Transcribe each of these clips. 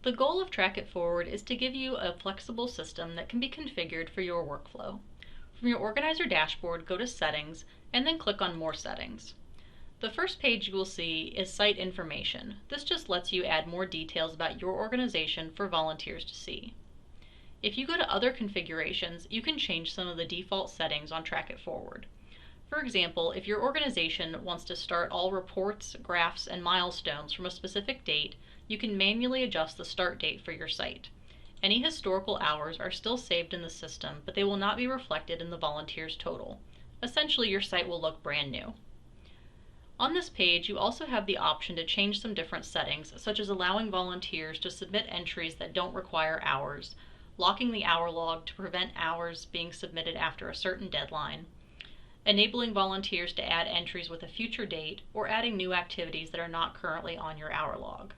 The goal of Track It Forward is to give you a flexible system that can be configured for your workflow. From your organizer dashboard, go to Settings, and then click on More Settings. The first page you will see is Site Information. This just lets you add more details about your organization for volunteers to see. If you go to Other Configurations, you can change some of the default settings on Track It Forward. For example, if your organization wants to start all reports, graphs, and milestones from a specific date, you can manually adjust the start date for your site. Any historical hours are still saved in the system, but they will not be reflected in the volunteers' total. Essentially, your site will look brand new. On this page, you also have the option to change some different settings, such as allowing volunteers to submit entries that don't require hours, locking the hour log to prevent hours being submitted after a certain deadline, enabling volunteers to add entries with a future date, or adding new activities that are not currently on your hour log.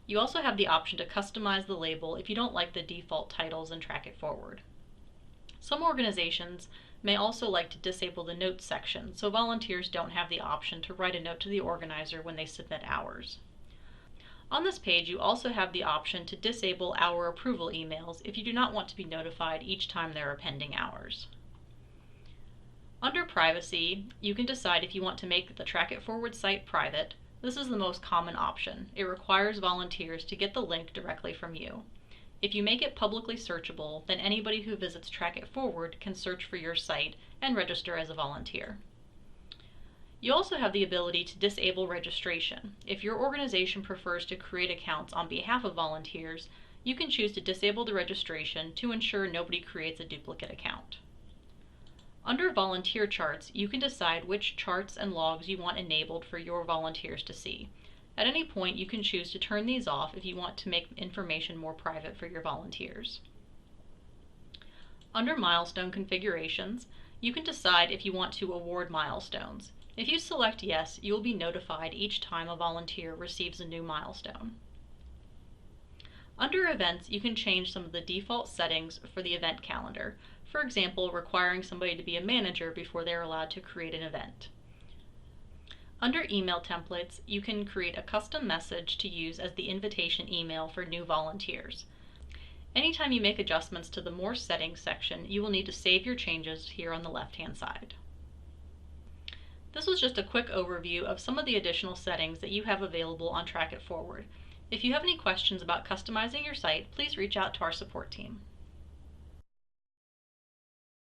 You also have the option to customize the label if you don't like the default titles in Track It Forward. Some organizations may also like to disable the notes section, so volunteers don't have the option to write a note to the organizer when they submit hours. On this page, you also have the option to disable hour approval emails if you do not want to be notified each time there are pending hours. Under Privacy, you can decide if you want to make the Track It Forward site private. This is the most common option. It requires volunteers to get the link directly from you. If you make it publicly searchable, then anybody who visits Track It Forward can search for your site and register as a volunteer. You also have the ability to disable registration. If your organization prefers to create accounts on behalf of volunteers, you can choose to disable the registration to ensure nobody creates a duplicate account. Under Volunteer Charts, you can decide which charts and logs you want enabled for your volunteers to see. At any point, you can choose to turn these off if you want to make information more private for your volunteers. Under Milestone Configurations, you can decide if you want to award milestones. If you select Yes, you will be notified each time a volunteer receives a new milestone. Under Events, you can change some of the default settings for the event calendar. For example, requiring somebody to be a manager before they're allowed to create an event. Under Email Templates, you can create a custom message to use as the invitation email for new volunteers. Anytime you make adjustments to the More Settings section, you will need to save your changes here on the left-hand side. This was just a quick overview of some of the additional settings that you have available on Track It Forward. If you have any questions about customizing your site, please reach out to our support team.